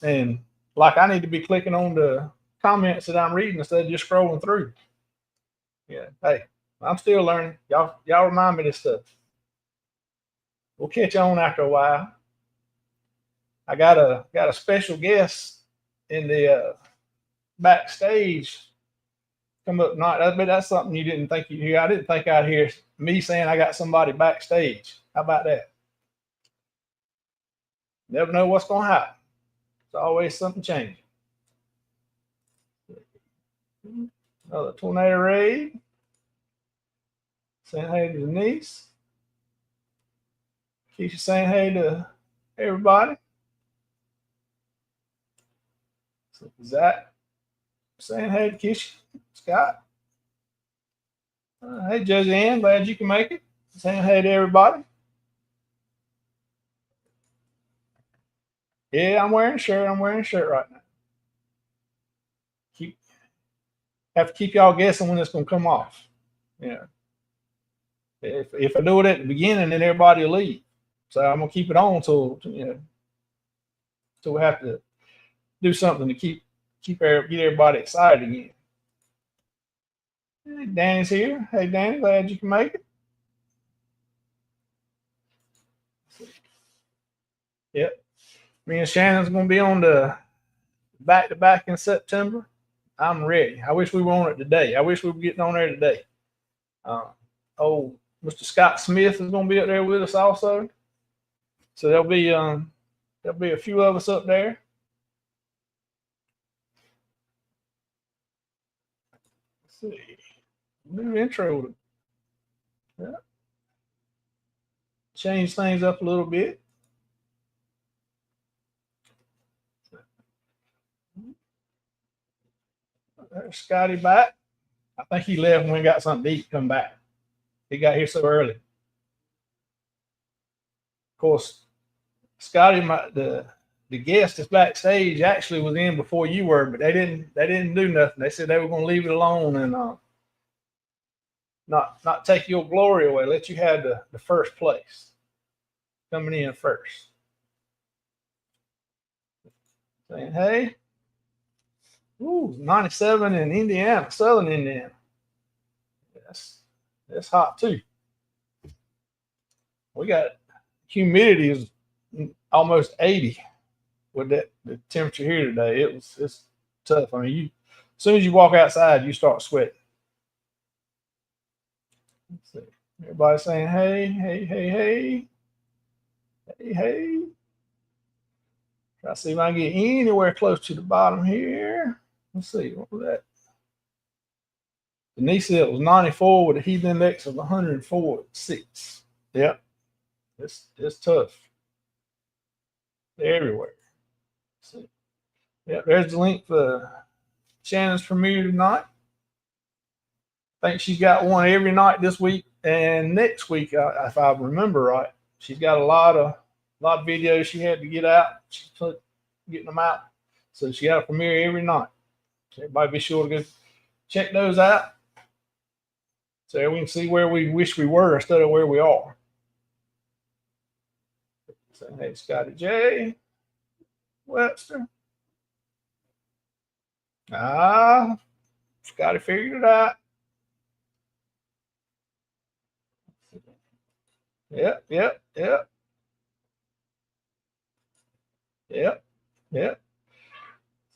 And like I need to be clicking on the comments that I'm reading instead of just scrolling through. Yeah. Hey, I'm still learning. Y'all remind me of this stuff. We'll catch on after a while. I got a special guest in the backstage come up. Not I bet that's something you didn't think you'd hear. I didn't think I'd hear me saying I got somebody backstage. How about that? Never know what's gonna happen. It's always something changing. Another tornado raid. Saying hey to Denise. Keisha saying hey to everybody. Zach saying hey to Keisha. Scott. Hey, Judge Ann, glad you can make it. Saying hey to everybody. Yeah, I'm wearing a shirt. I'm wearing a shirt right now. Have to keep y'all guessing when it's gonna come off. Yeah. If I do it at the beginning, then everybody will leave. So I'm gonna keep it on till we have to do something to get everybody excited again. Hey, Danny's here. Hey, Danny, glad you can make it. Yep. Me and Shannon's gonna be on the back to back in September. I'm ready. I wish we were on it today. I wish we were getting on there today. Uh, oh, Mr. Scott Smith is gonna be up there with us also. So there'll be a few of us up there. Let's see. New intro. Yeah. Change things up a little bit. There's Scotty back. I think he left when we got something to eat. Come back. He got here so early. Of course, Scotty, the guest that's backstage actually was in before you were, but they didn't do nothing. They said they were going to leave it alone and not take your glory away. Let you have the first place, coming in first. Saying hey. Ooh, 97 in Indiana, Southern Indiana. That's hot too. We got humidity is almost 80 with the temperature here today. It's tough. I mean, as soon as you walk outside, you start sweating. Let's see. Everybody saying hey, hey, hey, hey, hey, hey. Try to see if I can get anywhere close to the bottom here. Let's see, what was that? Denise said it was 94 with a heat index of 104.6. Yep, it's tough. They're everywhere. Let's see. Yep, there's the link for Shannon's premiere tonight. I think she's got one every night this week and next week, if I remember right. She's got a lot of videos she had to get out. She's getting them out, so she got a premiere every night. So everybody be sure to go check those out, so we can see where we wish we were instead of where we are. So hey, Scotty J. Webster. Scotty figured it out. Yep.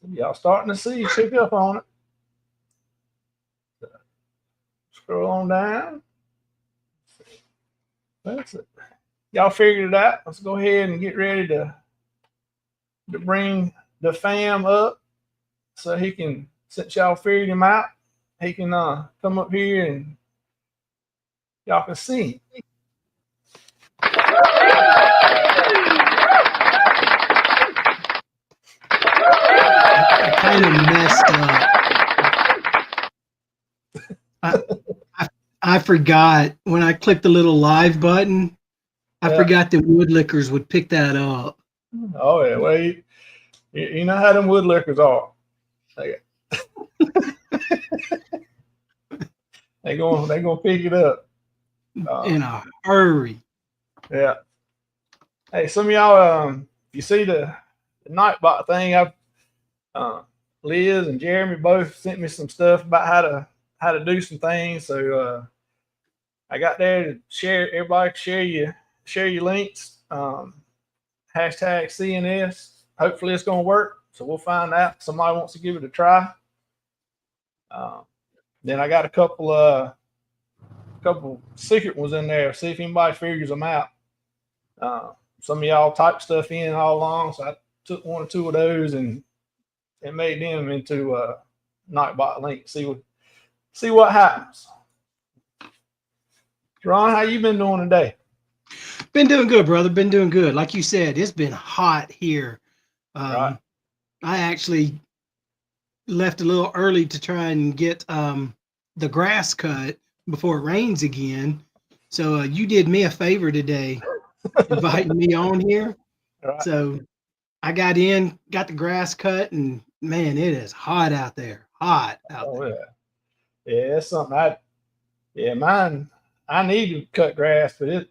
So y'all starting to see, pick up on it. So scroll on down. That's it. Y'all figured it out. Let's go ahead and get ready to bring the fam up so he can, since y'all figured him out, he can come up here and y'all can see him. I kind of messed up. I forgot when I clicked the little live button. I forgot the woodlickers would pick that up. Oh yeah, well you know how them woodlickers are. They gonna pick it up in a hurry. Yeah. Hey, some of y'all, if you see the Nightbot thing. Liz and Jeremy both sent me some stuff about how to do some things. So I got there to share. Everybody share your links. Hashtag CNS. Hopefully it's gonna work. So we'll find out. Somebody wants to give it a try. Uh, then I got a couple secret ones in there. See if anybody figures them out. Some of y'all type stuff in all along, so I took one or two of those and made them into Nightbot link. See what happens. Ron, how you been doing today? Been doing good, brother. Been doing good. Like you said, it's been hot here. Right. I actually left a little early to try and get the grass cut before it rains again. So you did me a favor today, inviting me on here. Right. So I got the grass cut, and man, it is hot out there. Hot out there. Yeah, it's something mine. I need to cut grass, but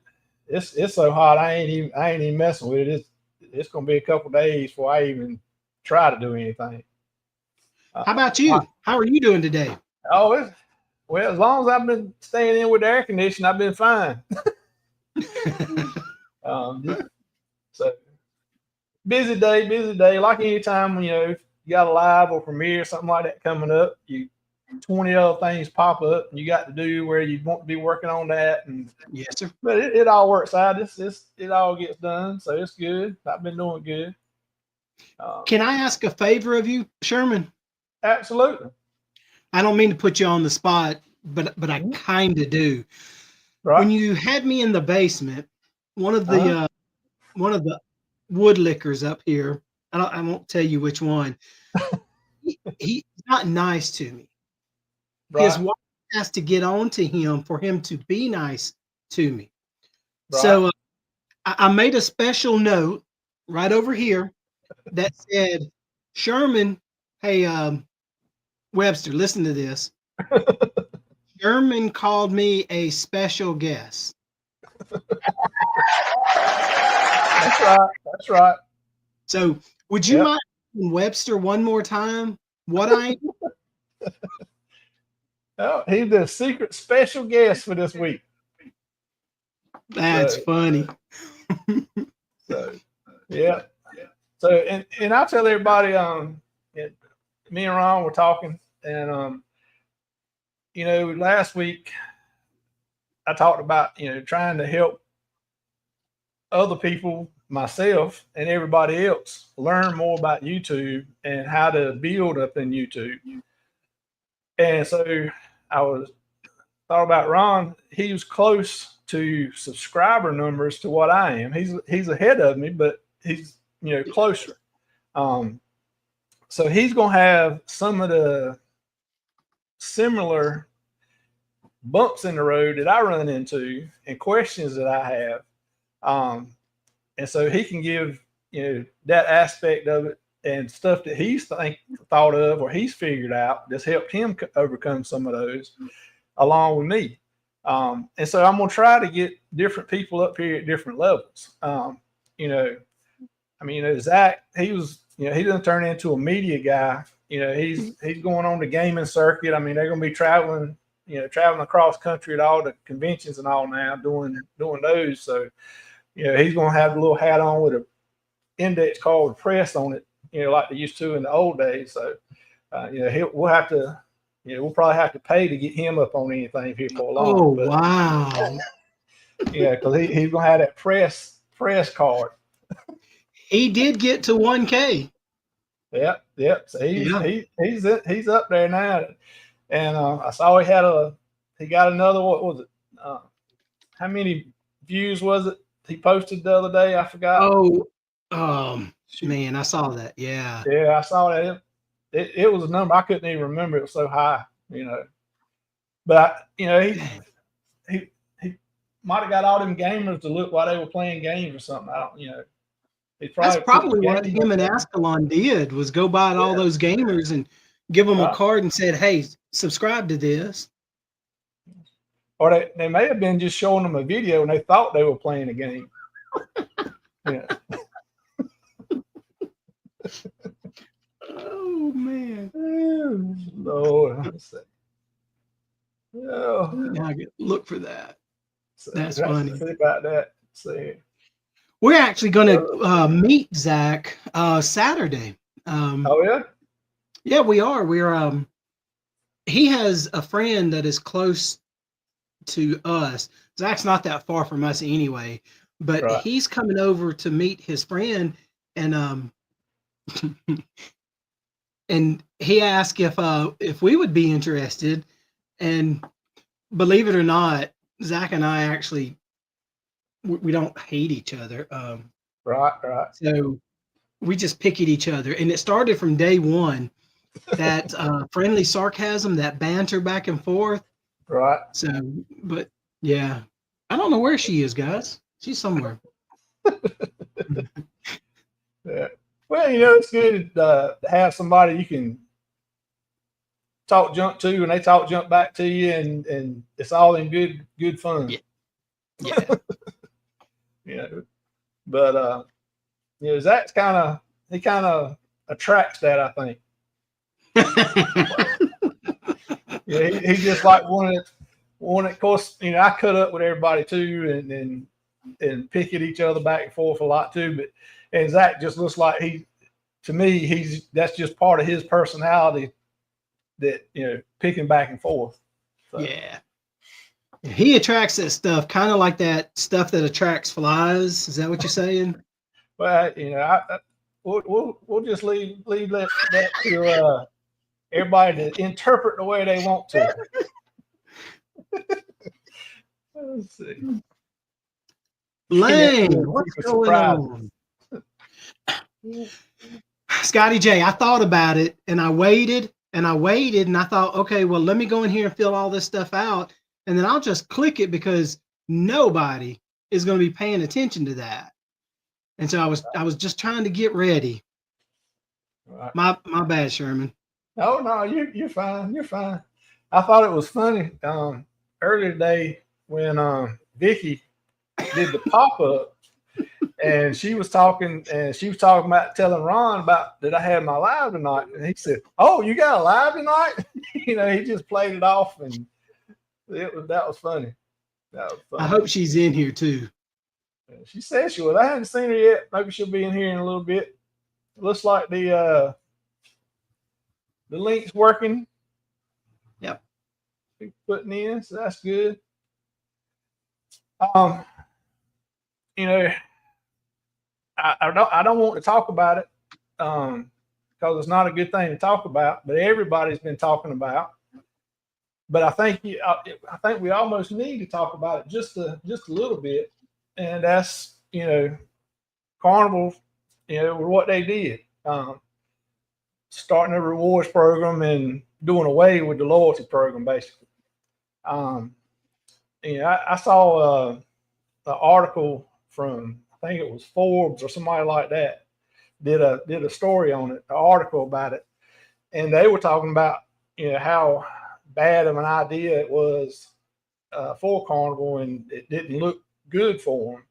it's so hot. I ain't even messing with it. It's gonna be a couple days before I even try to do anything. How about you? How are you doing today? Oh, well, as long as I've been staying in with the air conditioning, I've been fine. So busy day. Like anytime when you got a live or premiere or something like that coming up, 20 other things pop up and you got to do where you want to be working on that. And yes, sir. But it all works out. It all gets done, so it's good. I've been doing good. Can I ask a favor of you, Sherman? Absolutely. I don't mean to put you on the spot, but I kind of do. Right. When you had me in the basement, one of the woodlickers up here, I won't tell you which one. He's not nice to me. Right. His wife has to get on to him for him to be nice to me. Right. So I made a special note right over here that said, Sherman, hey, Webster, listen to this. Sherman called me a special guest. That's right. So would you mind Webster one more time? What I Oh, he's the secret special guest for this week. That's funny. So yeah. So and I'll tell everybody, me and Ron were talking, and last week I talked about trying to help other people, myself, and everybody else learn more about YouTube and how to build up in YouTube. And so I thought about Ron. He was close to subscriber numbers to what I am. He's ahead of me, but he's closer. So he's gonna have some of the similar bumps in the road that I run into and questions that I have. And so he can give that aspect of it and stuff that he's thought of or he's figured out that's helped him overcome some of those along with me. And so I'm gonna try to get different people up here at different levels. Zach, he doesn't turn into a media guy. He's going on the gaming circuit. I mean, they're gonna be traveling across country at all the conventions and all now, doing those. So, he's gonna have a little hat on with an index card press on it, like they used to in the old days. So, we'll probably have to pay to get him up on anything here for a long. Oh, wow. Yeah, because he's gonna have that press card. He did get to 1K. Yep. So he's up there now, and I saw he got another. What was it? How many views was it he posted the other day? I forgot. Oh, man, I saw that. Yeah. Yeah, I saw that. It was a number I couldn't even remember. It was so high, But he might have got all them gamers to look while they were playing games or something. I don't. That's probably what him and Ascalon did, was go by all those gamers and give them a card and said, hey, subscribe to this. Or they may have been just showing them a video and they thought they were playing a game. Yeah. Oh man. Lord, let's see. Oh, Now I get look for that. so That's that's funny. the thing about that. See. We're actually going to meet Zach Saturday. Oh yeah. Yeah, we are. We're he has a friend that is close to us. Zach's not that far from us anyway, but Right. he's coming over to meet his friend, and and he asked if we would be interested. And believe it or not, Zach and I actually we don't hate each other. Right. Right. So we just pick at each other, and it started from day one. That friendly sarcasm, that banter back and forth. Right. So, but yeah, I don't know where she is, guys. She's somewhere. Yeah. Well, it's good to have somebody you can talk junk to, and they talk junk back to you, and it's all in good fun. Yeah. Yeah. But Zach's he kind of attracts that, I think. Yeah, he just like one. Of course, I cut up with everybody too, and pick at each other back and forth a lot too. And Zach just looks like to me, that's just part of his personality, that picking back and forth. So. Yeah. He attracts that stuff, kind of like that stuff that attracts flies. Is that what you're saying? Well, we'll just leave that to everybody to interpret the way they want to. Let's see. Lane, what's going on? Scotty J, I thought about it, and I waited and I waited, and I thought, okay, well, let me go in here and fill all this stuff out, and then I'll just click it because nobody is going to be paying attention to that. And so I was just trying to get ready. Right. My bad, Sherman. Oh no, you're fine. You're fine. I thought it was funny earlier today when Vicky did the pop up, and she was talking about telling Ron about that I had my live tonight, and he said, "Oh, you got a live tonight?" He just played it off, and that was funny. That was funny. I hope she's in here too. She said she would. I haven't seen her yet. Maybe she'll be in here in a little bit. It looks like the link's working. Yep. Putting in, so that's good. I don't want to talk about it because it's not a good thing to talk about. But everybody's been talking about. But I think we almost need to talk about it just a little bit, and that's Carnival, what they did, starting a rewards program and doing away with the loyalty program, basically. I saw an article from, I think it was Forbes or somebody like that, did a story on it, an article about it, and they were talking about how bad of an idea it was for Carnival, and it didn't look good for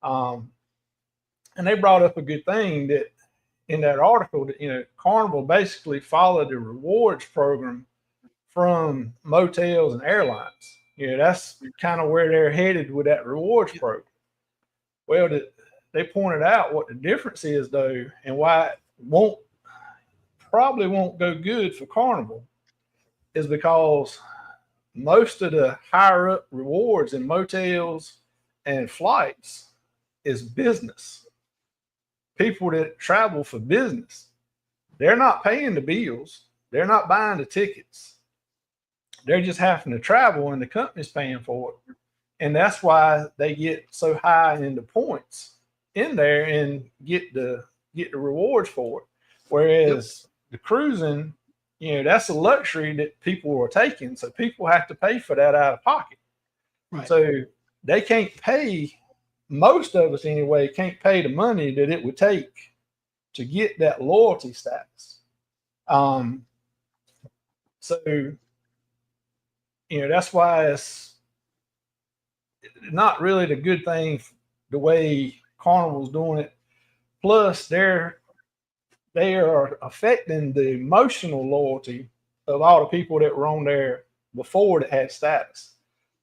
them. And they brought up a good thing that in that article that Carnival basically followed the rewards program from motels and airlines. That's kind of where they're headed with that rewards program. Well, they pointed out what the difference is, though, and why it probably won't go good for Carnival is because most of the higher up rewards in motels and flights is business. People that travel for business, they're not paying the bills. They're not buying the tickets. They're just having to travel, and the company's paying for it. And that's why they get so high in the points in there and get the rewards for it. Whereas the cruising, that's a luxury that people are taking. So people have to pay for that out of pocket. Right. So they can't pay, most of us anyway, can't pay the money that it would take to get that loyalty status. So that's why it's not really the good thing the way Carnival's doing it. Plus, they're they are affecting the emotional loyalty of all the people that were on there before that had status,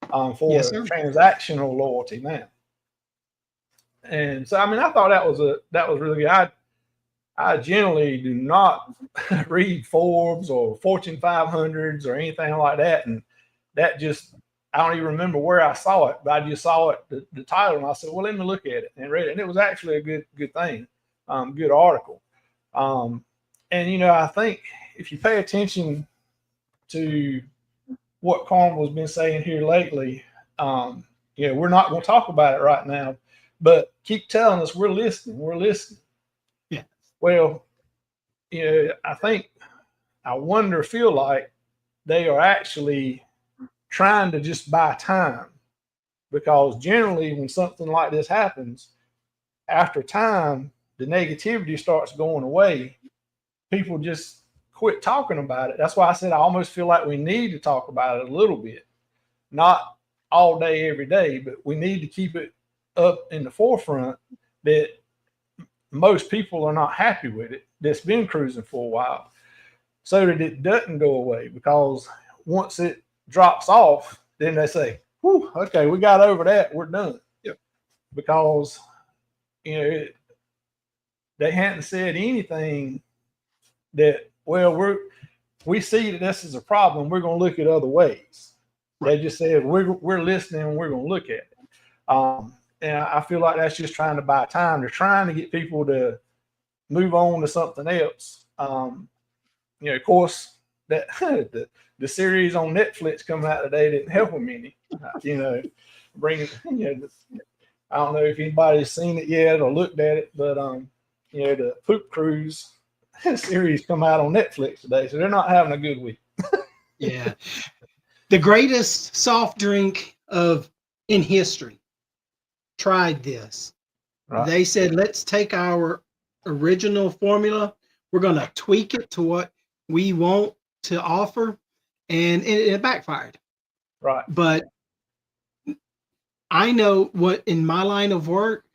Yes, for sir. transactional loyalty now. And so, I mean, I thought that was really good. I generally do not read Forbes or Fortune 500s or anything like that, and that just, I don't even remember where I saw it, but I just saw it, the title, and I said, well, let me look at it, and read it, and it was actually a good thing, good article. And I think if you pay attention to what Carnival's been saying here lately, we're not going to talk about it right now, but keep telling us we're listening. We're listening. Yeah. Well, I feel like they are actually trying to just buy time, because generally when something like this happens, after time, the negativity starts going away. People just quit talking about it. That's why I said I almost feel like we need to talk about it a little bit, not all day, every day, but we need to keep it up in the forefront that most people are not happy with it, that's been cruising for a while, so that it doesn't go away. Because once it drops off, then they say, whew, okay, we got over that, we're done. Yep. Because they hadn't said anything that, well, we see that this is a problem, we're going to look at other ways. Right. They just said, we're listening and we're going to look at it. And I feel like that's just trying to buy time. They're trying to get people to move on to something else. Of course, that the series on Netflix coming out today didn't help them any. Bringing, I don't know if anybody's seen it yet or looked at it, but the Poop Cruise series come out on Netflix today, so they're not having a good week. Yeah, the greatest soft drink in history tried this. Right. They said, let's take our original formula, we're going to tweak it to what we want to offer, and it backfired. Right. But I know what, in my line of work,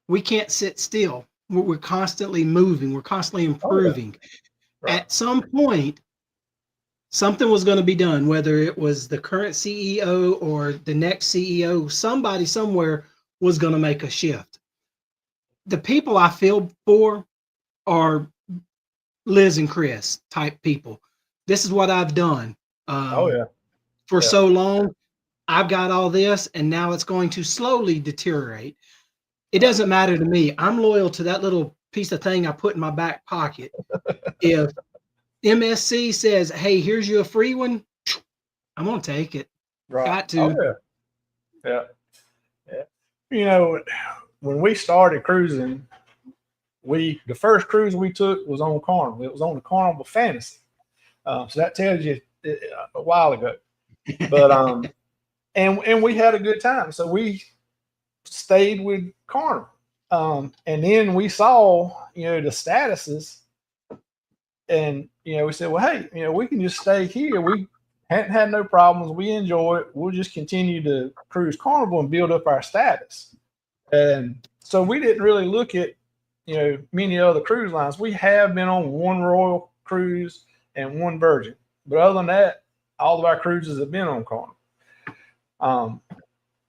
we can't sit still. We're constantly moving. We're constantly improving. Oh, yeah. Right. At some point, something was going to be done, whether it was the current CEO or the next CEO, somebody somewhere was going to make a shift. The people I feel for are Liz and Chris type people. This is what I've done. For so long. I've got all this, and now it's going to slowly deteriorate. It doesn't matter to me. I'm loyal to that little piece of thing I put in my back pocket. If MSC says, hey, here's you a free one, I'm going to take it. Right. Got to. Oh, yeah. When we started cruising, the first cruise we took was on Carnival. It was on the Carnival Fantasy. So that tells you a while ago. But and we had a good time. So we stayed with Carnival. And then we saw, the statuses, and we said, well, hey, we can just stay here. We hadn't had no problems. We enjoy it. We'll just continue to cruise Carnival and build up our status. And so we didn't really look at, many other cruise lines. We have been on one Royal cruise and one Virgin, but other than that, all of our cruises have been on Carnival.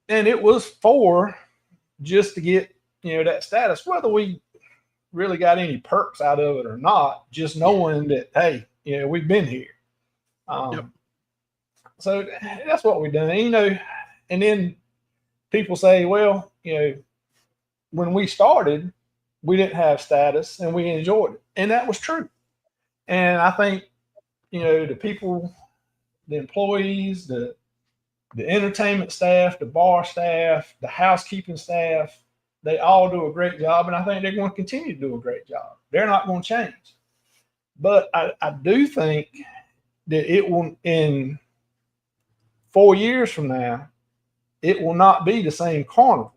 And it was for just to get, that status, whether we really got any perks out of it or not, just knowing that, hey, we've been here. Yep. So that's what we've done. And then people say, well, when we started, we didn't have status and we enjoyed it. And that was true. And I think, the people, the employees, the entertainment staff, the bar staff, the housekeeping staff, they all do a great job. And I think they're going to continue to do a great job. They're not going to change. But I do think that it will, in 4 years from now, it will not be the same Carnival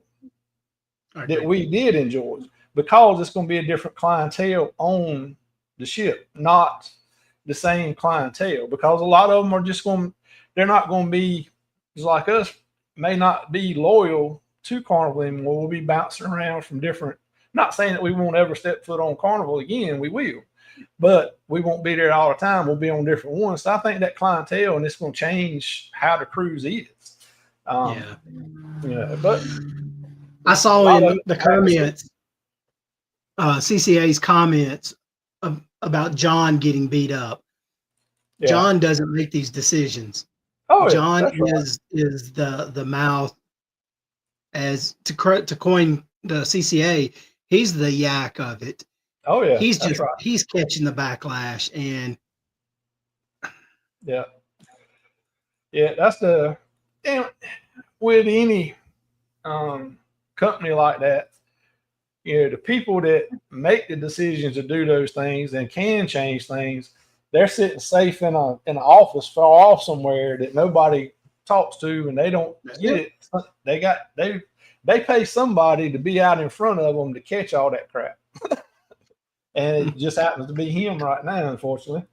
that we did enjoy, because it's going to be a different clientele on the ship, not the same clientele, because a lot of them are just they're not going to be, just like us, may not be loyal to Carnival anymore. We'll be bouncing around from different, not saying that we won't ever step foot on Carnival again, we will, but we won't be there all the time. We'll be on different ones. So I think that clientele, and it's going to change how the cruise is. Yeah. But I a saw lot of in it, the like I said, comments, CCA's comments about John getting beat up. yeah. John doesn't make these decisions. Oh yeah, John that's right. is the mouth, as to coin the CCA. He's the yak of it. Oh yeah, that's right. He's catching the backlash, and Yeah, yeah. That's the and with any company like that, the people that make the decisions to do those things and can change things, they're sitting safe in an office far off somewhere that nobody talks to, and they don't get it. They pay somebody to be out in front of them to catch all that crap, and it just happens to be him right now, unfortunately.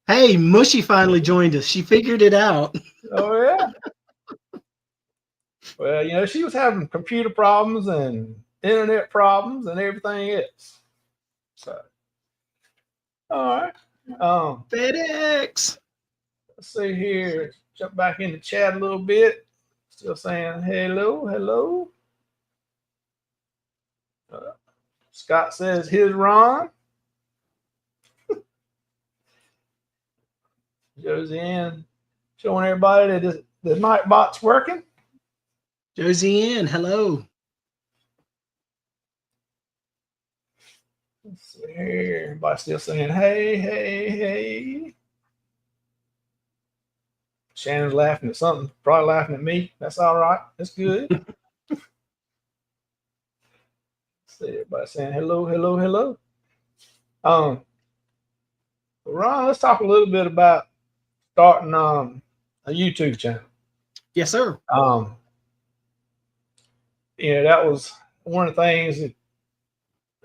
hey, Mushy finally joined us. She figured it out. Oh yeah. Well, she was having computer problems and internet problems and everything else. So, all right. FedEx. Let's see here. Jump back in the chat a little bit. Still saying hello, hello. Scott says, here's Ron. Josie showing everybody that the night bot's working. Josie Ann, hello. Let's see here. Everybody still saying, hey, hey, hey. Shannon's laughing at something, probably laughing at me. That's all right. That's good. See everybody saying hello, hello, hello. Ron, let's talk a little bit about starting a YouTube channel. Yes, sir. That was one of the things that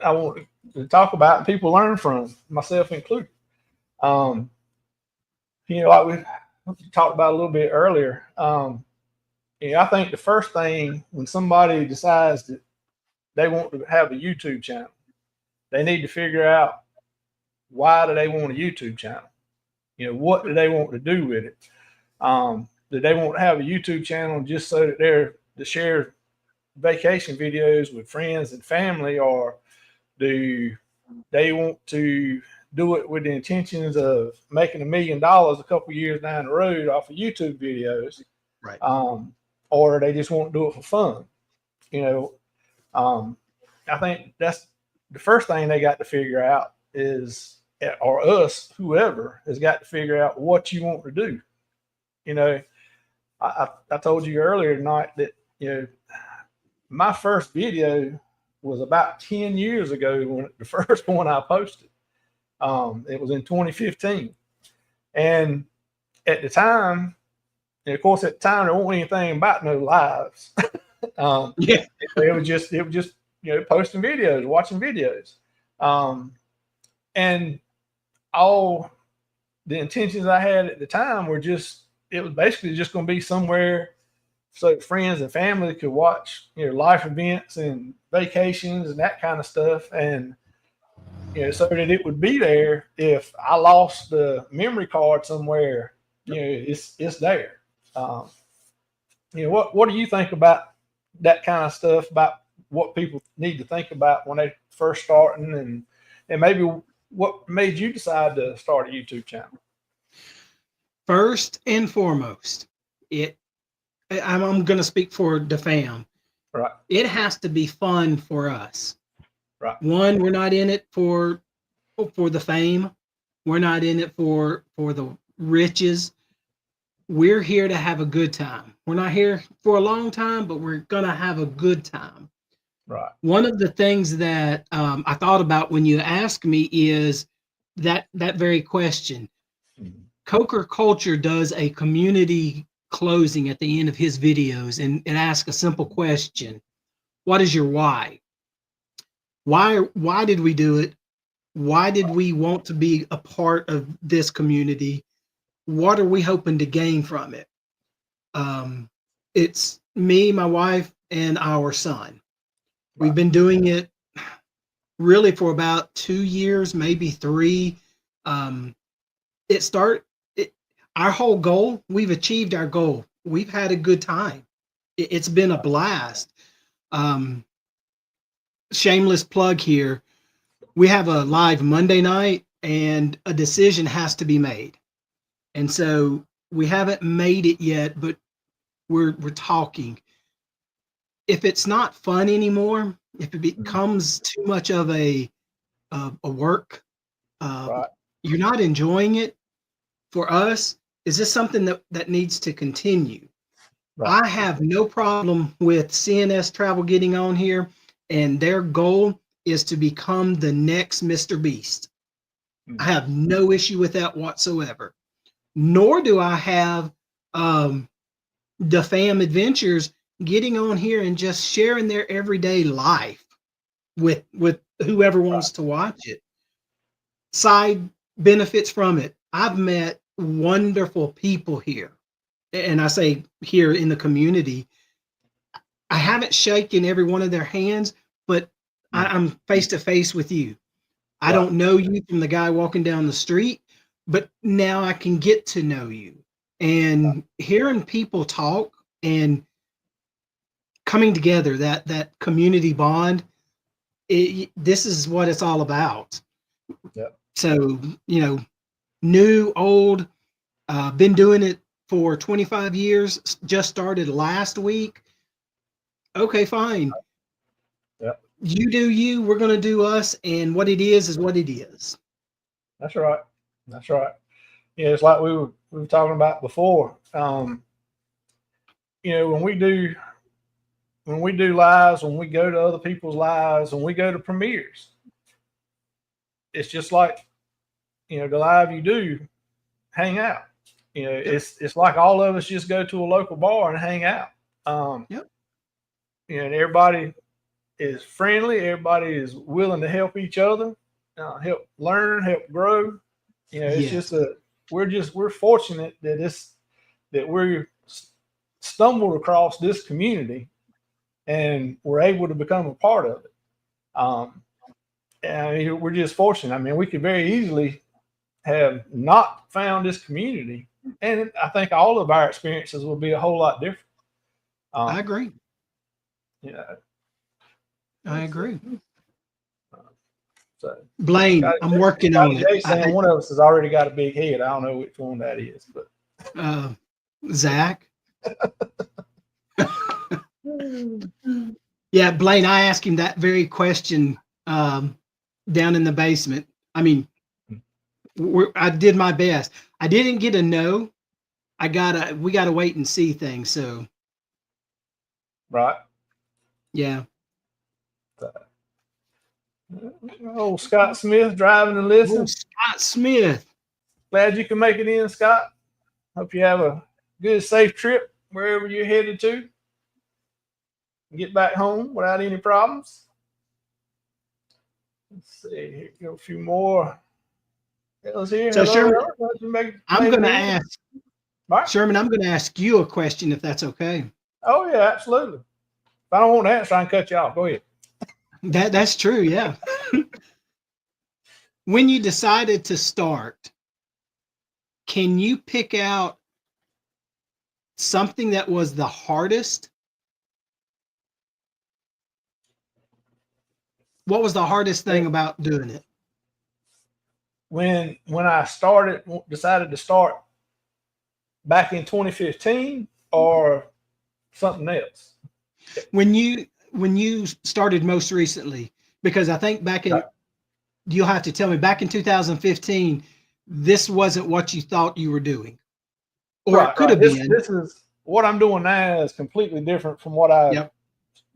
I want to talk about and people learn from, myself included. Like we talked about a little bit earlier. I think the first thing when somebody decides that they want to have a YouTube channel, they need to figure out, why do they want a YouTube channel? What do they want to do with it? Do they want to have a YouTube channel just so that they're to share vacation videos with friends and family, or do they want to do it with the intentions of making $1 million a couple years down the road off of YouTube videos? Right. Or they just want to do it for fun? I think that's the first thing they got to figure out is, or us, whoever has got to figure out what you want to do. I told you earlier tonight that, my first video was about 10 years ago when the first one I posted. It was in 2015. And at the time, and of course, at the time, there wasn't anything about no lives. Yeah. It was just, posting videos, watching videos. And all the intentions I had at the time were it was basically just going to be somewhere so friends and family could watch, life events and vacations and that kind of stuff. And, so that it would be there if I lost the memory card somewhere, it's there. What do you think about that kind of stuff, about what people need to think about when they first starting, and maybe what made you decide to start a YouTube channel? First and foremost, I'm going to speak for the fam. Right. It has to be fun for us. Right. One, we're not in it for the fame. We're not in it for the riches. We're here to have a good time. We're not here for a long time, but we're going to have a good time. Right. One of the things that I thought about when you asked me is that very question. Mm-hmm. Coker Culture does a community closing at the end of his videos and ask a simple question. What is your why? Why did we do it? Why did we want to be a part of this community? What are we hoping to gain from it? It's me, my wife, and our son. We've been doing it really for about 2 years, maybe 3. It start it, our whole goal, we've achieved our goal. We've had a good time. It's been a blast. Um, Shameless plug here. We have a live Monday night and a decision has to be made. And so we haven't made it yet, but we're talking. If it's not fun anymore, if it becomes too much of a work, Right. you're not enjoying it. For us, is this something that needs to continue? Right. I have no problem with CNS Travel getting on here, and their goal is to become the next Mr. Beast. I have no issue with that whatsoever. Nor do I have the Fam Adventures getting on here and just sharing their everyday life with whoever wants to watch it. Side benefits from it. I've met wonderful people here. And I say here in the community, I haven't shaken every one of their hands, but I'm face to face with you. I don't know you from the guy walking down the street, but now I can get to know you. And hearing people talk and coming together, that community bond, this is what it's all about. Yep. So, new, old, been doing it for 25 years, just started last week. Okay, fine. Yep. You do you, we're going to do us, and what it is what it is. That's right. That's right. Yeah, it's like we were talking about before. When we do lives, when we go to other people's lives, when we go to premieres, it's just like, the live you do, hang out. It's like all of us just go to a local bar and hang out. Yep. And everybody is friendly. Everybody is willing to help each other, help learn, help grow. It's just we're fortunate that we're stumbled across this community and we're able to become a part of it. And we're just fortunate. I mean, we could very easily have not found this community, and I think all of our experiences will be a whole lot different. I agree. I So, agree. So Blaine, I'm working on it. Saying one of us has already got a big head. I don't know which one that is, but Zach. Yeah, Blaine, I asked him that very question down in the basement. I mean, I did my best. I didn't get a no. We gotta wait and see things. So, right. Yeah. Oh, Scott Smith driving and listening. Oh, Scott Smith. Glad you can make it in, Scott. Hope you have a good, safe trip wherever you're headed to. Get back home without any problems. Let's see. Here go a few more. Here. So Hello, Sherman, I'm going to ask. Right. Sherman, I'm going to ask you a question if that's okay. Oh yeah, absolutely. If I don't want to answer, I can cut you off. Go ahead. That's true. Yeah. When you decided to start, can you pick out something that was the hardest? What was the hardest thing about doing it? When I decided to start back in 2015, or something else? When you started most recently, because I think you'll have to tell me, back in 2015, this wasn't what you thought you were doing, or it could have been. This is what I'm doing now is completely different from what I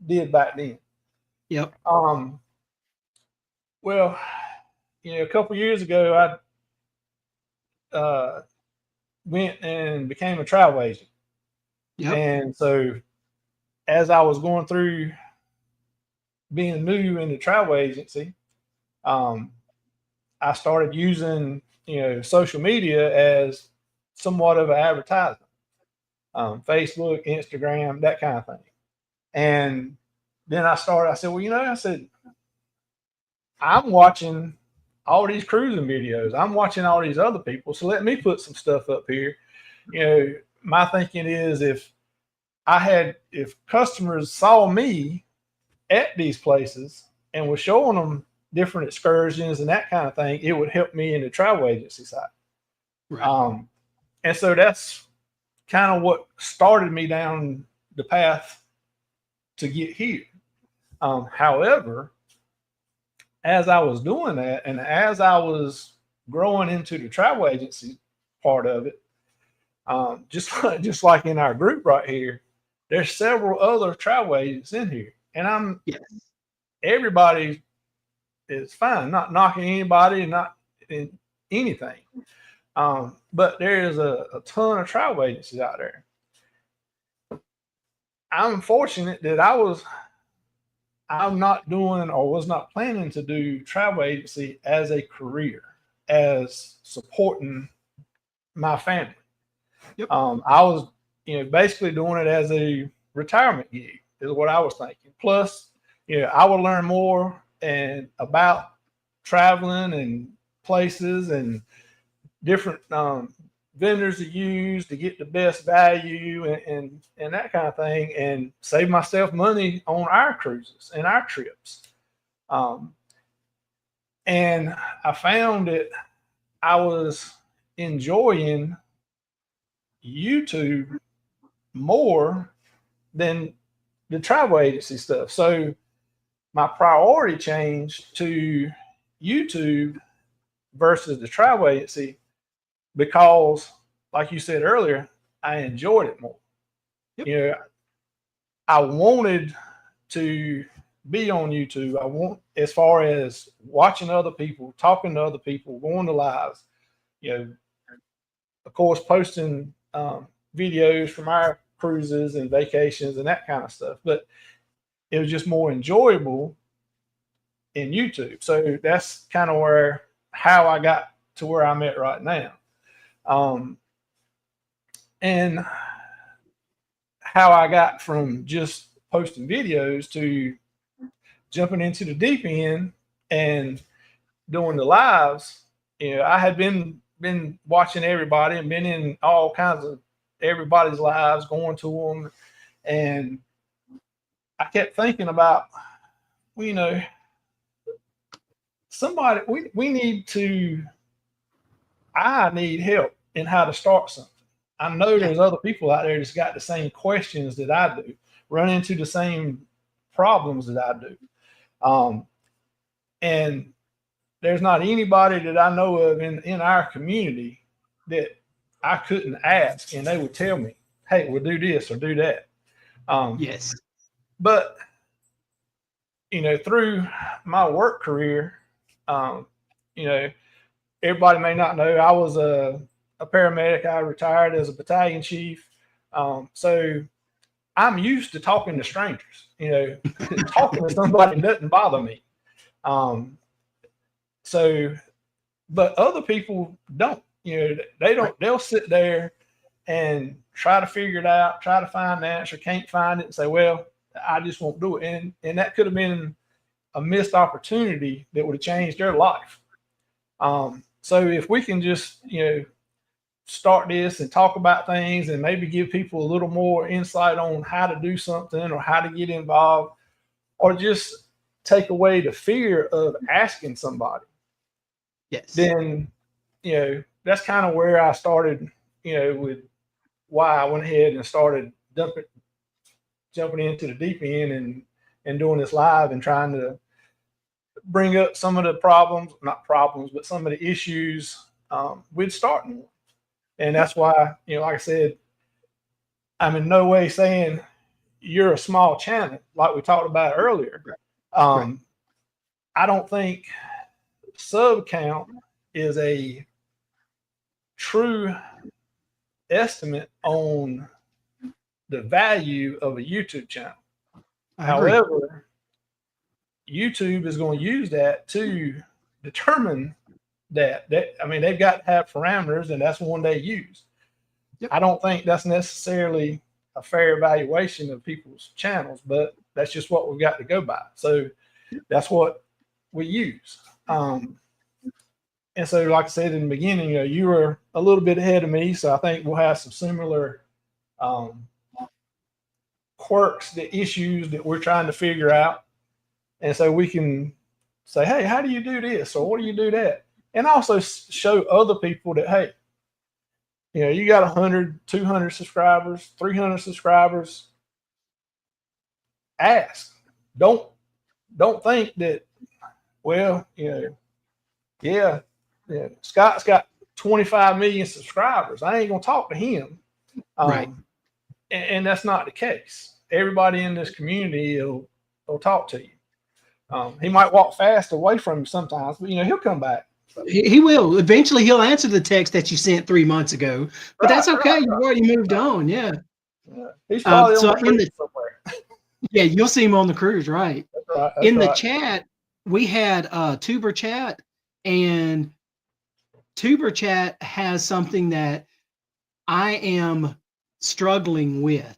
did back then. Yep. Well, a couple years ago, I went and became a travel agent. Yep. And so, as I was going through being new in the travel agency, I started using social media as somewhat of an advertisement, Facebook, Instagram, that kind of thing. And then I said, well, I said, I'm watching all these cruising videos. I'm watching all these other people. So let me put some stuff up here. You know, my thinking is if customers saw me at these places and was showing them different excursions and that kind of thing, it would help me in the travel agency side. Right. And so that's kind of what started me down the path to get here. However, as I was doing that and as I was growing into the travel agency part of it, just like in our group right here, there's several other travel agents in here, and Yes. everybody is fine, not knocking anybody, not in anything. But there is a ton of travel agencies out there. I'm fortunate that I'm not doing or was not planning to do travel agency as a career, as supporting my family. Yep. I was, basically doing it as a retirement gig is what I was thinking. Plus, I would learn more and about traveling and places and different vendors to use to get the best value and that kind of thing, and save myself money on our cruises and our trips. And I found that I was enjoying YouTube more than the travel agency stuff. So my priority changed to YouTube versus the travel agency because, like you said earlier, I enjoyed it more. Yep. I wanted to be on YouTube. I want, as far as watching other people, talking to other people, going to lives, of course, posting videos from our cruises and vacations and that kind of stuff. But it was just more enjoyable in YouTube. So that's kind of how I got to where I'm at right now. And how I got from just posting videos to jumping into the deep end and doing the lives. I had been watching everybody and been in all kinds of everybody's lives, going to them, and I kept thinking about, somebody we need to. I need help in how to start something. I know Yeah. there's other people out there that's got the same questions that I do, run into the same problems that I do. And there's not anybody that I know of in our community that I couldn't ask and they would tell me, hey, we'll do this or do that. Yes. But, through my work career, everybody may not know I was a paramedic. I retired as a battalion chief. So I'm used to talking to strangers. Talking to somebody doesn't bother me. So, but other people don't. They don't. They'll sit there and try to figure it out, try to find the answer, can't find it, and say, "Well, I just won't do it." And that could have been a missed opportunity that would have changed their life. So if we can just start this and talk about things and maybe give people a little more insight on how to do something or how to get involved, or just take away the fear of asking somebody, Yes. then that's kind of where I started, with why I went ahead and started jumping into the deep end and doing this live and trying to bring up some of the problems, not problems, but some of the issues with starting one. And that's why, like I said, I'm in no way saying you're a small channel, like we talked about earlier. Right. I don't think sub count is a true estimate on the value of a YouTube channel. I agree. However, YouTube is going to use that to determine that. I mean, they've got to have parameters, and that's one they use. Yep. I don't think that's necessarily a fair evaluation of people's channels, but that's just what we've got to go by. So that's what we use. And so, like I said in the beginning, you were a little bit ahead of me, so I think we'll have some similar quirks, the issues that we're trying to figure out. And so we can say, hey, how do you do this? Or what do you do that? And also show other people that, hey, you got 100, 200 subscribers, 300 subscribers. Ask. Don't think that, well, yeah, Scott's got 25 million subscribers. I ain't going to talk to him. Right. And that's not the case. Everybody in this community will talk to you. He might walk fast away from you sometimes, but he'll come back. So. He will. Eventually, he'll answer the text that you sent 3 months ago. But that's okay. You've already moved on. Yeah. He's probably so on the cruise somewhere. Yeah, you'll see him on the cruise, right? That's right. In the chat, we had Tuber Chat, and Tuber Chat has something that I am struggling with.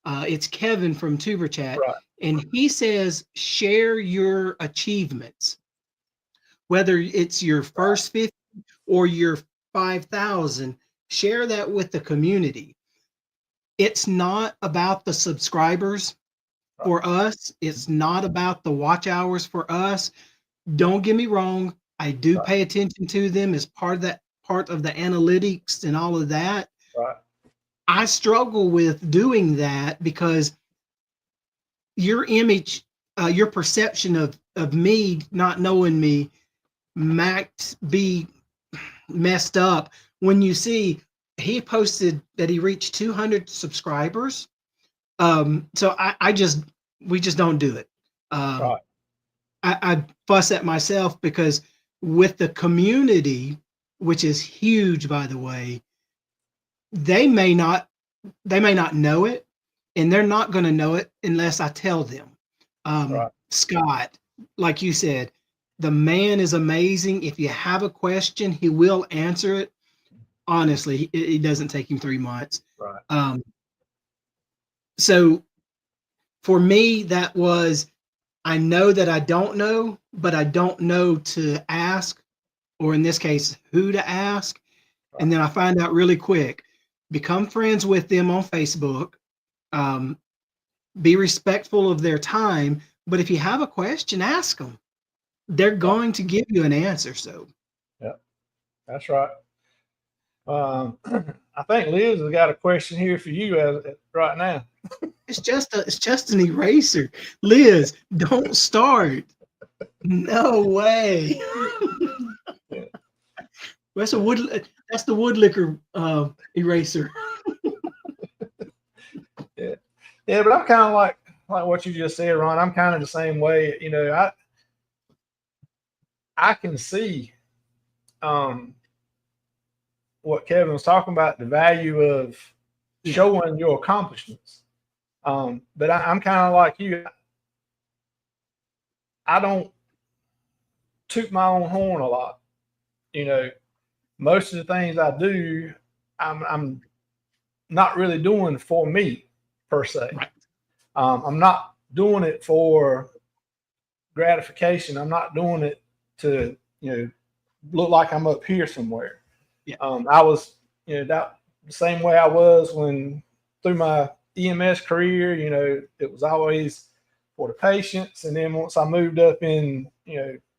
It's Kevin from Tuber Chat, right. And he says, share your achievements, whether it's your first 50 or your 5,000, share that with the community. It's not about the subscribers for us. It's not about the watch hours for us. Don't get me wrong. I do pay attention to them as part of the analytics and all of that. Right. I struggle with doing that because your image, your perception of me not knowing me might be messed up when you see he posted that he reached 200 subscribers. So we just don't do it. Right. I fuss at myself because with the community, which is huge, by the way, they may not know it, and they're not going to know it unless I tell them. Right. Scott, like you said, the man is amazing. If you have a question, he will answer it. Honestly, it doesn't take him 3 months. Right. So for me, that was, I know that I don't know, but I don't know to ask, or in this case, who to ask. Right. And then I find out really quick. Become friends with them on Facebook. Be respectful of their time. But if you have a question, ask them. They're going to give you an answer. So, yeah, that's right. I think Liz has got a question here for you right now. It's just an eraser. Liz, don't start. No way. Yeah. That's the wood liquor eraser. Yeah, but I'm kind of like what you just said, Ron. I'm kind of the same way. I can see what Kevin was talking about, the value of showing your accomplishments. But I'm kind of like you. I don't toot my own horn a lot. Most of the things I do, I'm not really doing for me per se. Right. I'm not doing it for gratification. I'm not doing it to look like I'm up here somewhere. Yeah. I was that the same way I was when through my EMS career. It was always for the patients, and then once I moved up in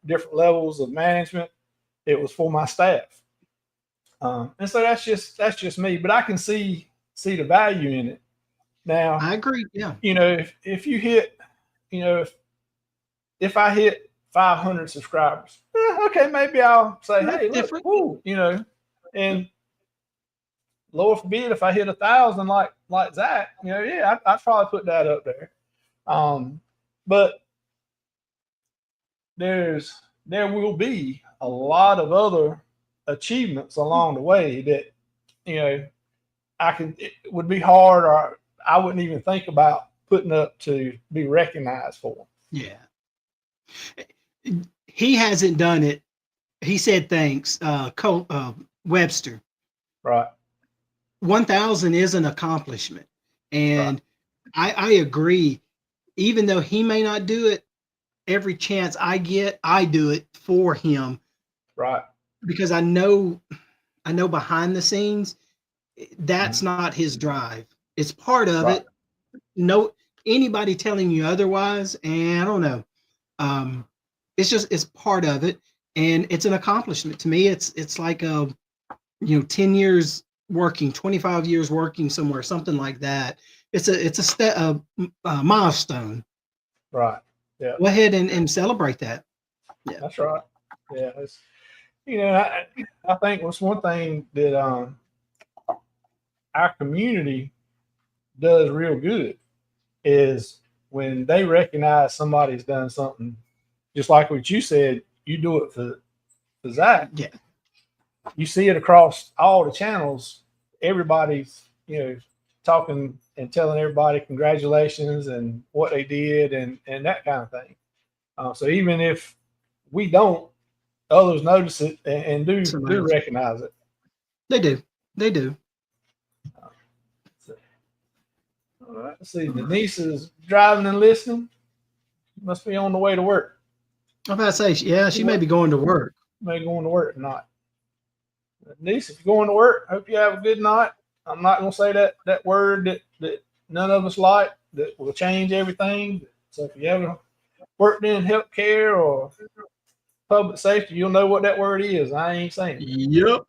different levels of management, it was for my staff. And so that's just me, but I can see the value in it. Now, I agree. Yeah. If you hit, if I hit 500 subscribers, okay, maybe I'll say, hey, look, woo, and Lord forbid if I hit 1,000 like Zach, I'd probably put that up there. But there will be a lot of other achievements along the way that it would be hard, or I wouldn't even think about putting up to be recognized for. Yeah. He hasn't done it. He said thanks, Webster. Right. 1,000 is an accomplishment. And right. I agree. Even though he may not do it, every chance I get, I do it for him. Right. Because I know behind the scenes, that's Mhm. not his drive. It's part of Right. it. No, anybody telling you otherwise, and I don't know. Um, it's part of it, and it's an accomplishment to me. It's like 10 years working, 25 years working somewhere, something like that. It's a milestone. Right. Yeah. Go ahead and celebrate that. Yeah. That's right. Yeah. It's, I think what's one thing that our community does real good is when they recognize somebody's done something, just like what you said, you do it for Zach. Yeah. You see it across all the channels. Everybody's, talking and telling everybody congratulations and what they did and that kind of thing. So even if we don't, others notice it and Somebody do else. recognize it. They do. They do. So, all right. Let's see. Denise is driving and listening. Must be on the way to work. I'm about to say, yeah, she may be going to work. May going to work or not. Denise, if you're going to work, hope you have a good night. I'm not going to say that word that none of us like that will change everything. So if you ever worked in healthcare or public safety, you'll know what that word is. I ain't saying it. Yep.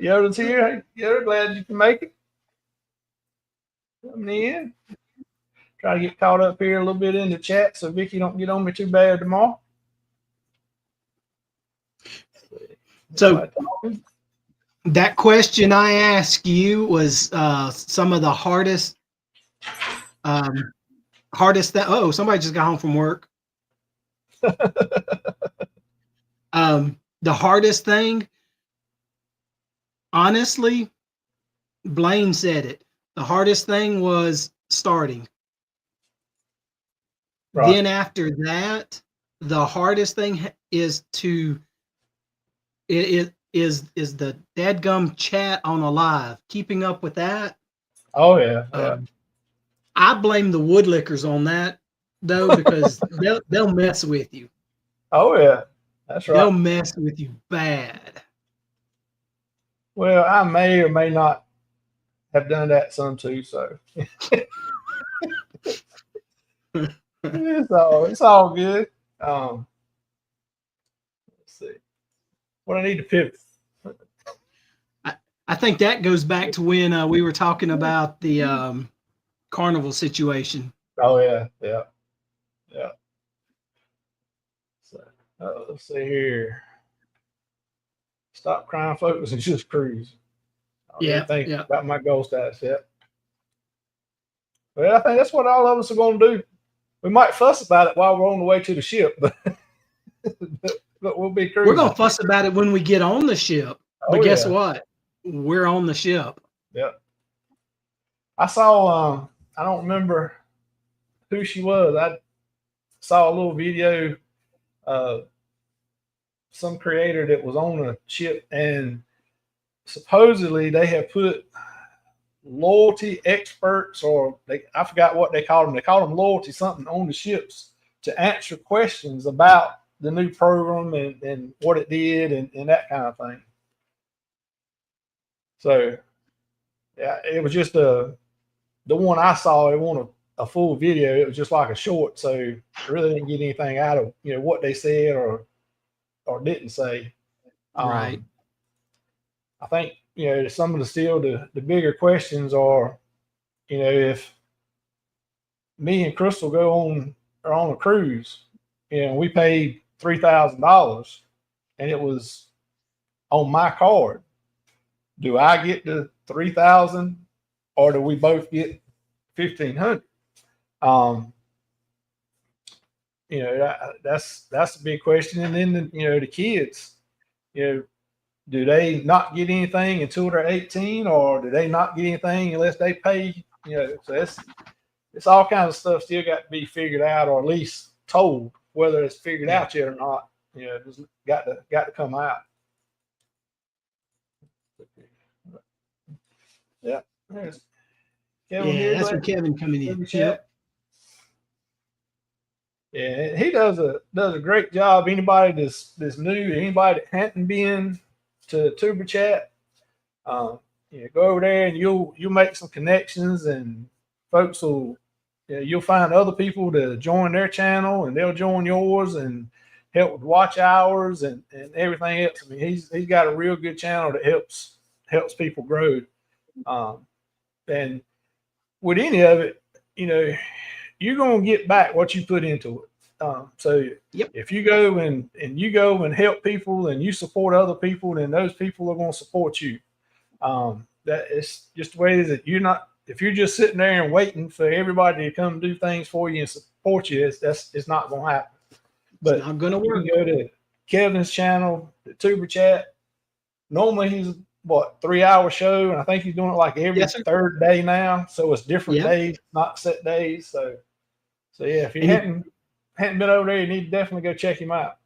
Yoda's here. Hey, Yoda, glad you can make it. Coming in. Try to get caught up here a little bit in the chat so Vicky don't get on me too bad tomorrow. So that question I asked you was some of the hardest that somebody just got home from work. The hardest thing, honestly, Blaine said it. The hardest thing was starting. Right. Then after that, the hardest thing is is the dadgum chat on a live. Keeping up with that. Oh yeah. I blame the woodlickers on that though, because they'll mess with you. Oh yeah. That's right. They'll mess with you bad. Well, I may or may not have done that some too. So it's all good. Let's see. What I need to pivot. I think that goes back to when we were talking about the carnival situation. Oh yeah. So let's see here. Stop crying, focus, and just cruise. I don't even think about my goal status yet. Well, I think that's what all of us are going to do. We might fuss about it while we're on the way to the ship, but we'll be cruising. We're going to fuss about it when we get on the ship. But guess what? We're on the ship. Yep. I saw, I don't remember who she was. I saw a little video of some creator that was on a ship, and supposedly they have put loyalty experts, or I forgot what they called them. They called them loyalty something on the ships to answer questions about the new program and what it did and that kind of thing. So yeah, it was just the one I saw. It wasn't a full video. It was just like a short. So I really didn't get anything out of what they said or didn't say. Right. I think some of the bigger questions are, if me and Crystal are on a cruise, we paid $3,000 and it was on my card. Do I get the 3,000 or do we both get 1,500? That's a big question. And then the kids, do they not get anything until they're 18, or do they not get anything unless they pay? So it's all kinds of stuff still got to be figured out, or at least told. Whether it's figured out yet or not, it's got to come out. Yeah. Kevin Yeah, that's Beardsley where Kevin coming in in. the Yep. chat. Yeah, he does a great job. Anybody that's new, anybody that hadn't been to Tuber Chat, go over there and you'll make some connections, and folks will, you'll find other people to join their channel, and they'll join yours and help with watch hours and everything else. I mean, he's got a real good channel that helps people grow. And with any of it, you're gonna get back what you put into it. So Yep. if you go and you go and help people and you support other people, then those people are going to support you. That is just the way it is. You're not, if you're just sitting there and waiting for everybody to come do things for you and support you, it's not going to happen. But It's not going to you work. can go to Kevin's channel, the Tuber Chat. Normally he's 3-hour show, and I think he's doing it like every third day now. So it's different days, not set days. So yeah, if you hadn't been over there, you need to definitely go check him out.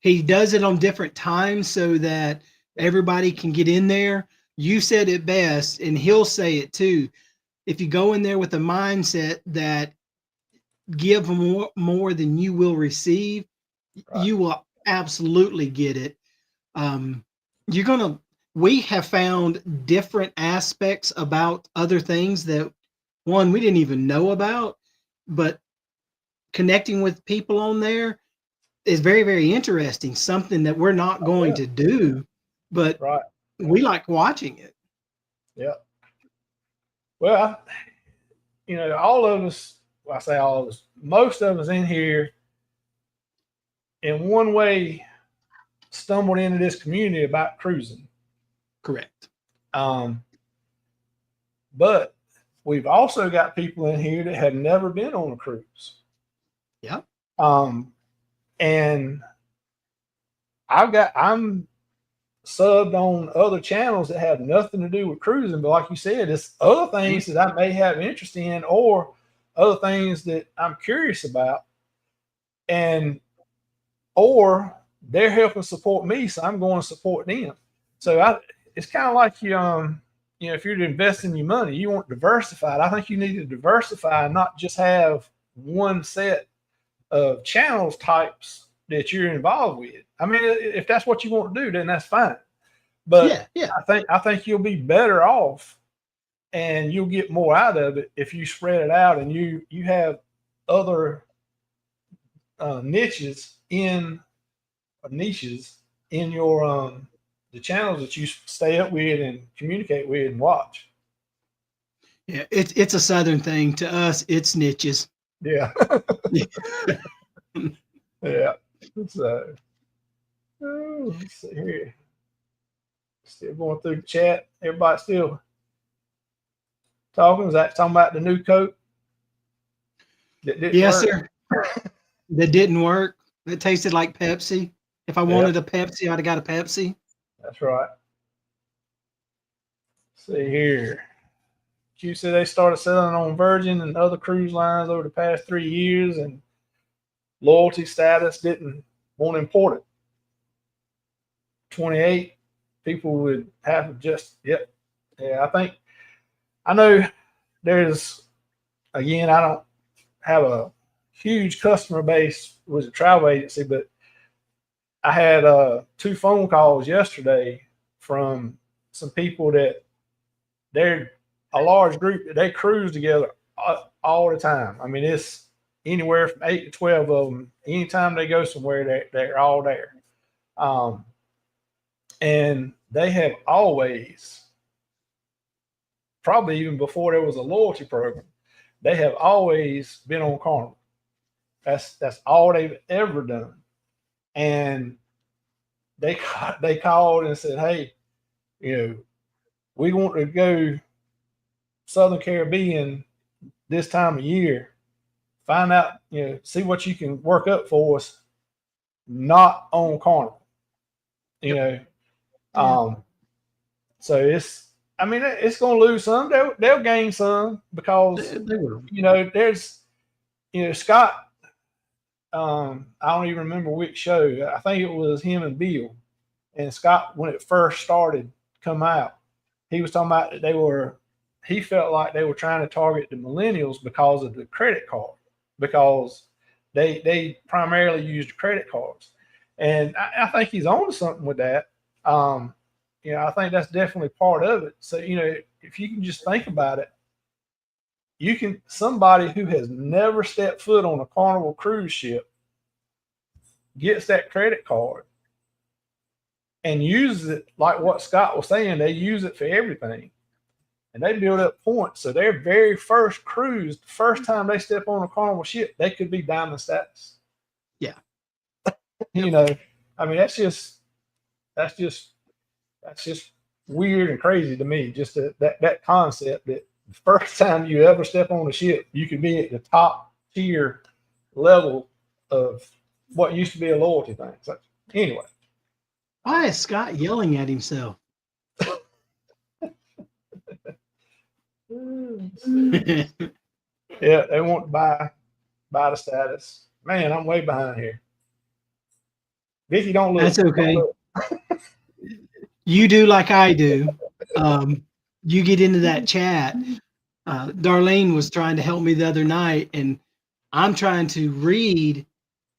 He does it on different times so that everybody can get in there. You said it best, and he'll say it too. If you go in there with a mindset that give more than you will receive, you will absolutely get it. We have found different aspects about other things that we didn't even know about, but connecting with people on there is very, very interesting. Something that we're not going to do, but we like watching it. Yeah. Well, all of us, I say all of us, most of us in here, in one way, stumbled into this community about cruising. Correct. But we've also got people in here that have never been on a cruise. Yeah. And I'm subbed on other channels that have nothing to do with cruising, but like you said, it's other things that I may have interest in, or other things that I'm curious about, or they're helping support me, so I'm going to support them. So it's kind of like if you're investing your money, you want diversified. I think you need to diversify, not just have one set of channels types that you're involved with. I mean, if that's what you want to do, then that's fine. But yeah. I think you'll be better off, and you'll get more out of it if you spread it out and you have other niches in your the channels that you stay up with and communicate with and watch. Yeah, it's a Southern thing. To us, it's niches. Yeah. Yeah. So let's see here. Still going through the chat. Everybody still talking? Is that talking about the new Coke? Yes, sir. That didn't work. It tasted like Pepsi. If I wanted a Pepsi, I'd have got a Pepsi. That's right. Let's see here. You said they started selling on Virgin and other cruise lines over the past 3 years, and loyalty status didn't want to import it. 28 people would have just Yeah, I know there's, again, I don't have a huge customer base with a travel agency, but I had 2 phone calls yesterday from some people that they're a large group that they cruise together all the time. I mean, it's anywhere from 8 to 12 of them. Anytime they go somewhere, they're all there. And they have always, probably even before there was a loyalty program, they have always been on Carnival. That's all they've ever done. And they called and said, "Hey, we want to go Southern Caribbean this time of year. Find out, see what you can work up for us, not on Carnival." So it's going to lose some. They'll gain some because there's Scott. I don't even remember which show. I think it was him and Bill and Scott when it first started come out. He was talking about that they were he felt like they were trying to target the millennials because of the credit card, because they primarily used credit cards. And I think he's on to something with that. I think that's definitely part of it. So, if you can just think about it, somebody who has never stepped foot on a Carnival cruise ship gets that credit card and uses it like what Scott was saying. They use it for everything, and they build up points. So their very first cruise, the first time they step on a Carnival ship, they could be diamond status. Yeah. I mean, that's just weird and crazy to me. Just that concept that the first time you ever step on a ship, you can be at the top tier level of what used to be a loyalty thing. So anyway, why is Scott yelling at himself? Yeah, they want to buy the status. Man, I'm way behind here. Vicky, don't look. That's okay. You do like I do. You get into that chat. Darlene was trying to help me the other night, and I'm trying to read.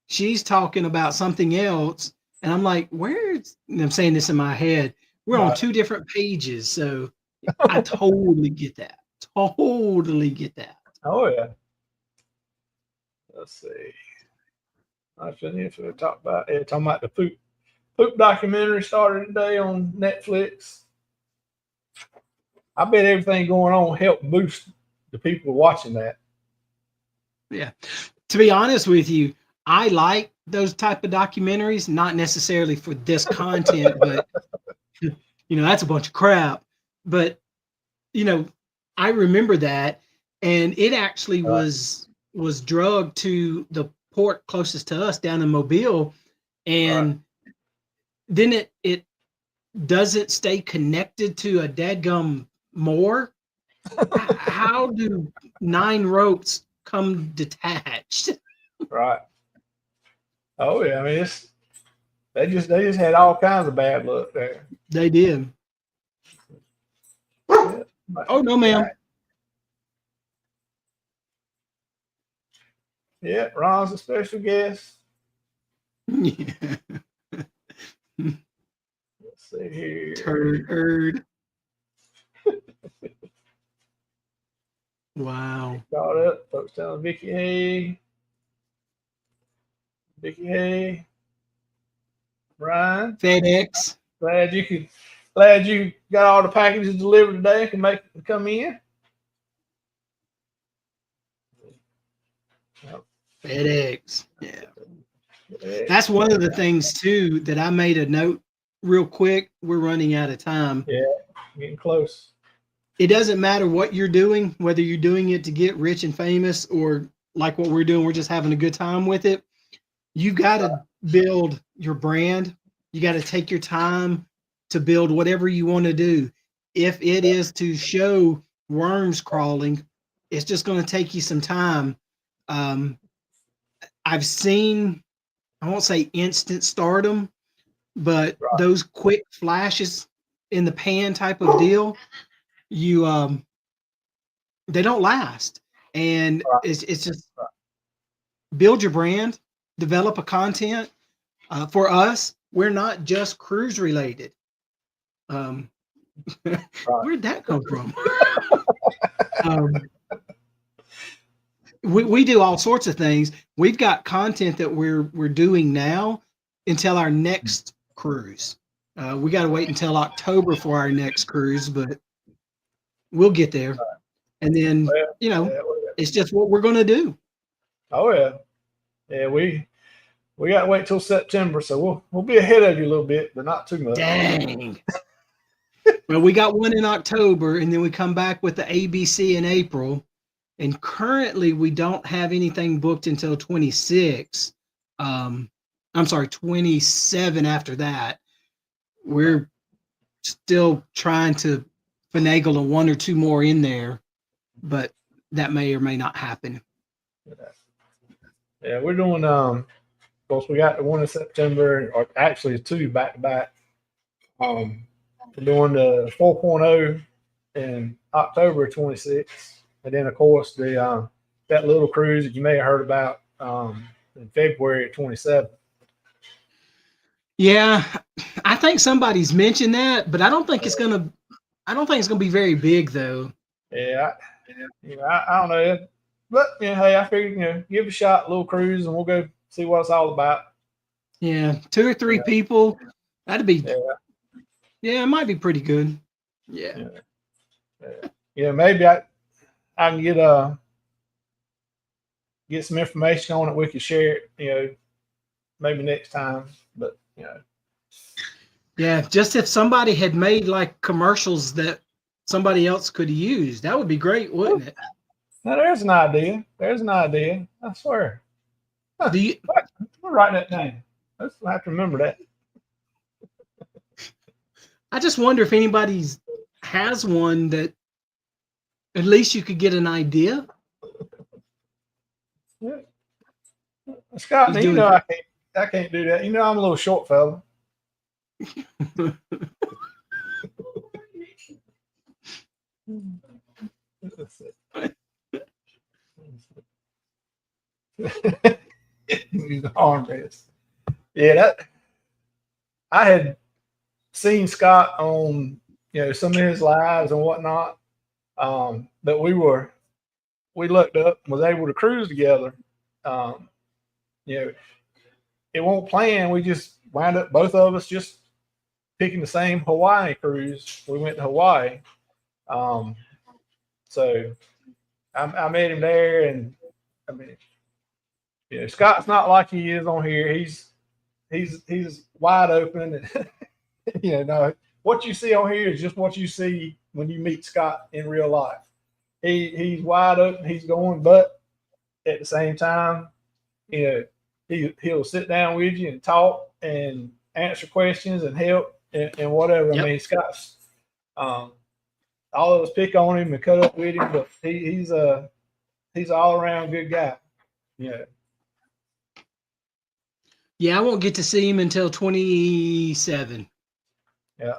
She's talking about something else, and I'm like, where's, and I'm saying this in my head, we're on two different pages. So I totally get that. Totally get that. Oh, yeah. Let's see. I finished. We talking about the poop documentary started today on Netflix. I bet everything going on helped boost the people watching that. Yeah. To be honest with you, I like those type of documentaries, not necessarily for this content, but that's a bunch of crap. But I remember that, and it actually was drugged to the port closest to us down in Mobile, and then it doesn't stay connected to a dadgum moor. How do 9 ropes come detached? Right. Oh yeah, I mean they just had all kinds of bad luck there. They did. Yeah. Oh no, ma'am. Yeah, Ron's a special guest. Yeah. Let's see here. Turd. Wow. Got up. Folks telling Vicky, hey. Ryan. FedEx. Glad you got all the packages delivered today and can come in. FedEx. Yeah. That's one of the things too that I made a note real quick. We're running out of time. Yeah, getting close. It doesn't matter what you're doing, whether you're doing it to get rich and famous or like what we're doing, we're just having a good time with it. You got to build your brand. You got to take your time to build whatever you want to do. If it is to show worms crawling, it's just going to take you some time. I've seen, I won't say instant stardom, but those quick flashes in the pan type of deal, they don't last. And it's just build your brand, develop a content. For us, we're not just cruise related. Where'd that come from? We do all sorts of things. We've got content that we're doing now until our next cruise. We got to wait until October for our next cruise, but we'll get there. And then it's just what we're going to do. Oh yeah, we got to wait till September, so we'll be ahead of you a little bit, but not too much. Dang. Well, we got one in October, and then we come back with the ABC in April. And currently, we don't have anything booked until 26. I'm sorry, 27 after that. We're still trying to finagle a 1 or 2 more in there, but that may or may not happen. Yeah, we're doing, of course, we got the one in September, or actually 2 back to back. We're doing the 4.0 in October 26th, and then of course the that little cruise that you may have heard about in February 27th. Yeah, I think somebody's mentioned that, but I don't think it's gonna. I don't think it's gonna be very big though. Yeah, I don't know, but hey, I figured give it a shot, little cruise, and we'll go see what it's all about. Yeah, 2 or 3 people. That'd be. Yeah, Yeah, it might be pretty good. Yeah. Maybe I can get some information on it. We could share it, maybe next time. But Yeah, just if somebody had made like commercials that somebody else could use, that would be great, wouldn't it? now there's an idea. There's an idea. I swear. Do you? We'll write that down. Let's have to remember that. I just wonder if anybody's has one that at least you could get an idea. Yeah. Scott, now, I can't do that. I'm a little short fella. The armrest. Yeah, that I had seen Scott on some of his lives and whatnot. That we looked up and was able to cruise together. It won't plan. We just wound up both of us just picking the same Hawaii cruise. We went to Hawaii. So I met him there, and I mean, Scott's not like he is on here. He's wide open, and no, what you see on here is just what you see when you meet Scott in real life. He's wide open. He's going, but at the same time, he'll sit down with you and talk and answer questions and help and whatever. Yep. I mean, Scott's all of us pick on him and cut up with him, but he's an all around good guy. Yeah, I won't get to see him until 27. Yeah.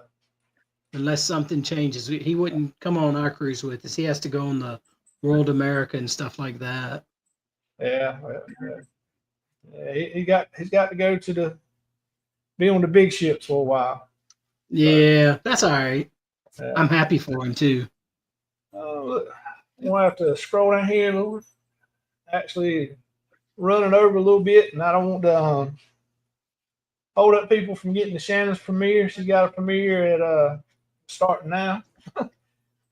Unless something changes. He wouldn't come on our cruise with us. He has to go on the World America and stuff like that. Yeah. He's got to go be on the big ships for a while. Yeah, that's all right. Yeah. I'm happy for him too. We'll have to scroll down here a little. Actually running over a little bit, and I don't want to hold up people from getting to Shannon's premiere. She's got a premiere at starting now.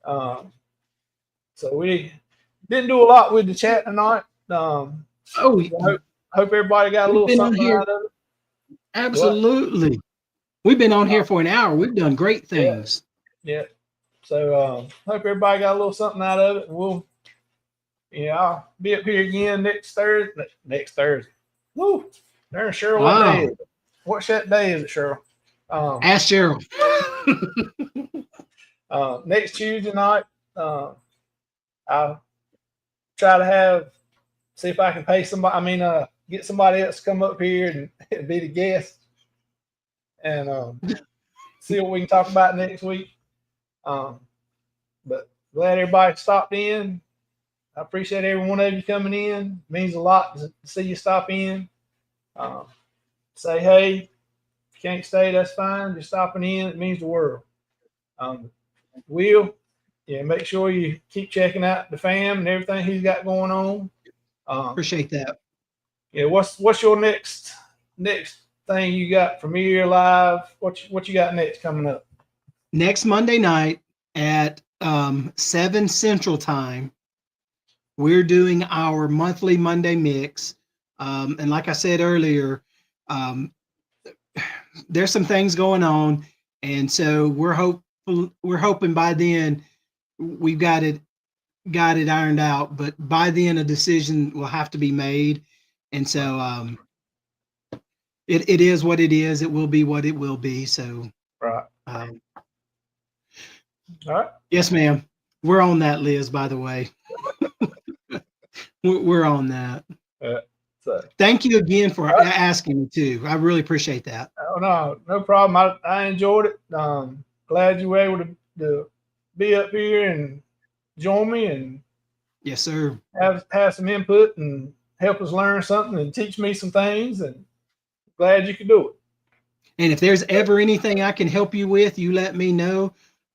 So we didn't do a lot with the chat tonight. Hope everybody got a little something out of it. Absolutely. What? We've been on here for an hour. We've done great things. Yeah. So hope everybody got a little something out of it. And I'll be up here again next Thursday. Woo! Darn Cheryl, wow. What day is it? What's that day is it, Cheryl? Ask Cheryl. Next Tuesday night, I'll try to see if I can pay somebody. Get somebody else to come up here and be the guest, and see what we can talk about next week. But glad everybody stopped in. I appreciate every one of you coming in. It means a lot to see you stop in. Say hey. If you can't stay, that's fine. Just stopping in, it means the world. Make sure you keep checking out the fam and everything he's got going on. Appreciate that. Yeah, what's your next thing you got from here live? What you got next coming up? Next Monday night at 7 Central Time, we're doing our monthly Monday mix. And like I said earlier, there's some things going on. And so we're hoping by then we've got it ironed out, but by then a decision will have to be made. And so it is what it is. It will be what it will be. So right. All right. Yes, ma'am. We're on that, Liz, by the way. We're on that. Thank you again for asking me too. I really appreciate that. Oh, no problem. I enjoyed it. Glad you were able to be up here and join me and Yes, sir. have some input and help us learn something and teach me some things. And glad you could do it. And if there's ever anything I can help you with, you let me know.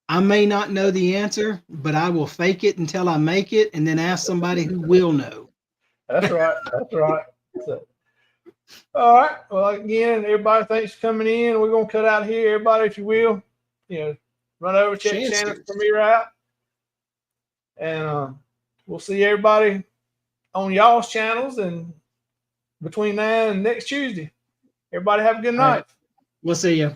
I may not know the answer, but I will fake it until I make it and then ask somebody who will know. That's right. That's right. So, all right. Well, again, everybody, thanks for coming in. We're going to cut out here. Everybody, if you will, run over, check Shannon's premiere out. And we'll see everybody on y'all's channels and between now and next Tuesday. Everybody have a good night. Right. We'll see you.